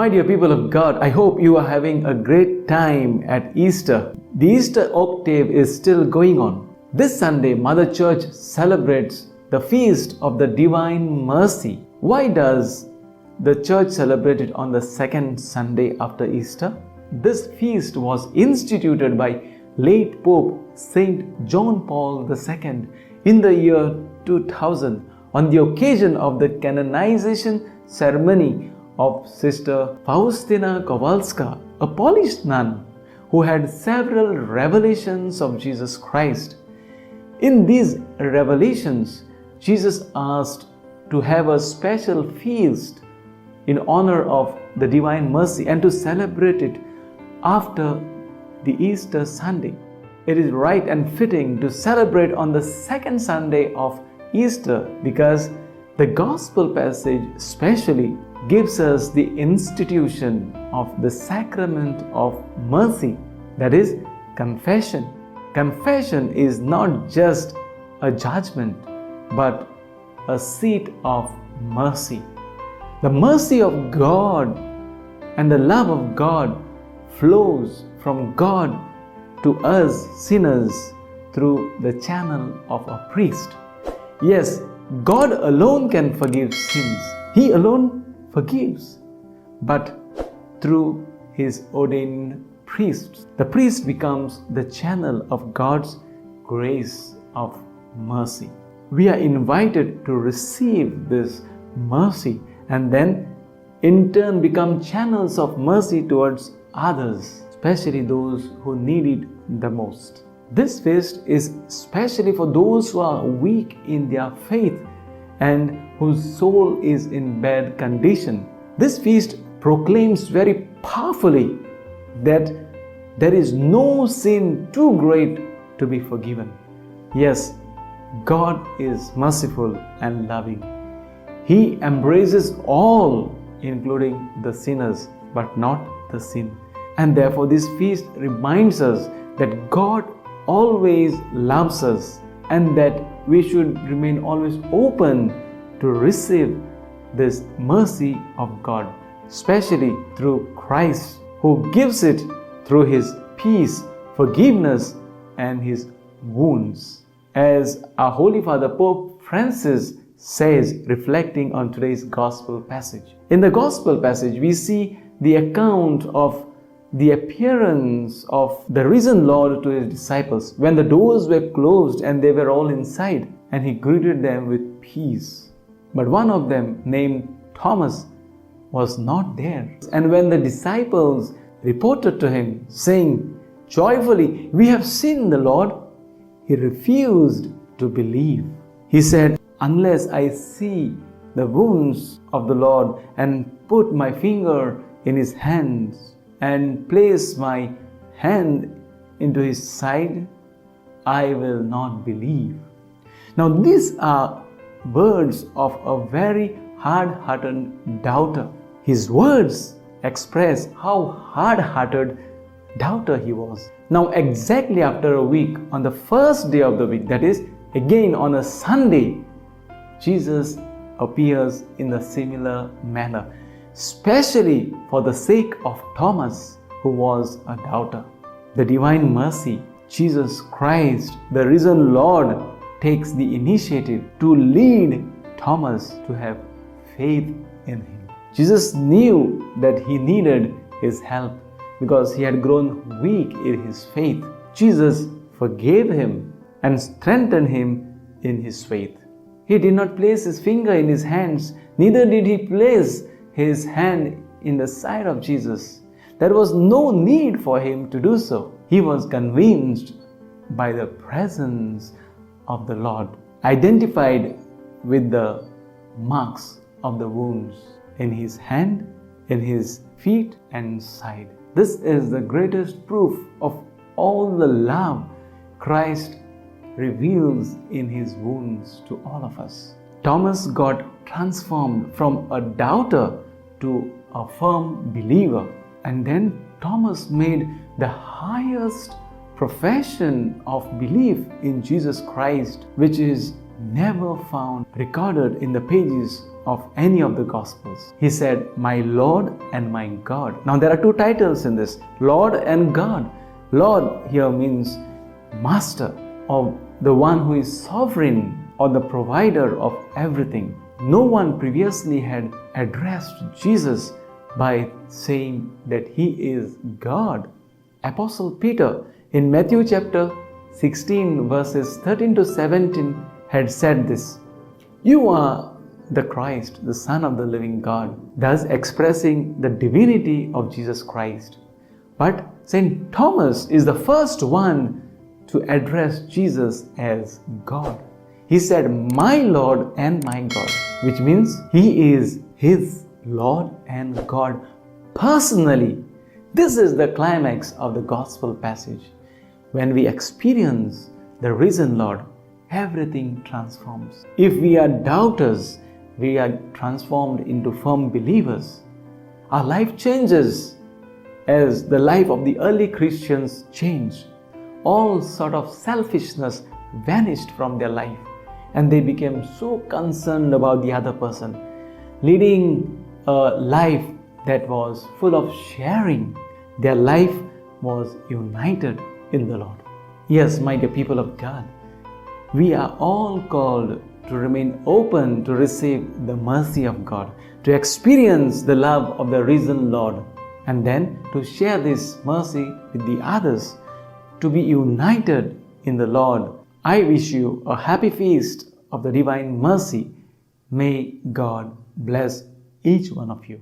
My dear people of God, I hope you are having a great time at Easter. The Easter octave is still going on. This Sunday, Mother Church celebrates the feast of the Divine Mercy. Why does the church celebrate it on the second Sunday after Easter? This feast was instituted by late Pope Saint John Paul II in the year 2000 on the occasion of the canonization ceremony of Sister Faustina Kowalska, a Polish nun who had several revelations of Jesus Christ. In these revelations, Jesus asked to have a special feast in honor of the Divine Mercy and to celebrate it after the Easter Sunday. It is right and fitting to celebrate on the second Sunday of Easter because the Gospel passage especially gives us the institution of the sacrament of mercy, that is, confession. Confession is not just a judgment, but a seat of mercy. The mercy of God and the love of God flows from God to us sinners through the channel of a priest. Yes, God alone can forgive sins. He alone forgives, but through His ordained priests. The priest becomes the channel of God's grace of mercy. We are invited to receive this mercy and then in turn become channels of mercy towards others, especially those who need it the most. This feast is especially for those who are weak in their faith and whose soul is in bad condition. This feast proclaims very powerfully that there is no sin too great to be forgiven. Yes, God is merciful and loving. He embraces all, including the sinners, but not the sin. And therefore this feast reminds us that God always loves us and that we should remain always open to receive this mercy of God, especially through Christ, who gives it through His peace, forgiveness, and His wounds. As our Holy Father Pope Francis says, reflecting on today's Gospel passage. In the Gospel passage, we see the account of the appearance of the risen Lord to His disciples when the doors were closed and they were all inside, and He greeted them with peace. But one of them, named Thomas, was not there. And when the disciples reported to Him, saying joyfully, "We have seen the Lord," He refused to believe. He said, "Unless I see the wounds of the Lord and put my finger in His hands and place my hand into His side, I will not believe." Now these are words of a very hard-hearted doubter. His words express how hard-hearted doubter he was. Now exactly after a week, on the first day of the week, that is again on a Sunday, Jesus appears in a similar manner, especially for the sake of Thomas, who was a doubter. The Divine Mercy, Jesus Christ, the risen Lord, takes the initiative to lead Thomas to have faith in Him. Jesus knew that he needed His help because he had grown weak in his faith. Jesus forgave him and strengthened him in his faith. He did not place his finger in his hands, neither did he place his hand in the side of Jesus. There was no need for him to do so. He was convinced by the presence of the Lord, identified with the marks of the wounds in his hand, in his feet and side. This is the greatest proof of all the love Christ reveals in His wounds to all of us. Thomas got transformed from a doubter to a firm believer. And then Thomas made the highest profession of belief in Jesus Christ, which is never found recorded in the pages of any of the Gospels. He said, "My Lord and my God." Now there are two titles in this, Lord and God. Lord here means master, or the one who is sovereign, or the provider of everything. No one previously had addressed Jesus by saying that He is God. Apostle Peter in Matthew chapter 16 verses 13 to 17 had said this, "You are the Christ, the Son of the living God," thus expressing the divinity of Jesus Christ. But St. Thomas is the first one to address Jesus as God. He said, "My Lord and my God," which means He is His Lord and God personally. This is the climax of the gospel passage. When we experience the risen Lord, everything transforms. If we are doubters, we are transformed into firm believers. Our life changes as the life of the early Christians changed. All sort of selfishness vanished from their life, and they became so concerned about the other person, leading a life that was full of sharing. Their life was united in the Lord. Yes, my dear people of God, we are all called to remain open to receive the mercy of God, to experience the love of the risen Lord, and then to share this mercy with the others, to be united in the Lord. I wish you a happy feast of the divine mercy. May God bless each one of you.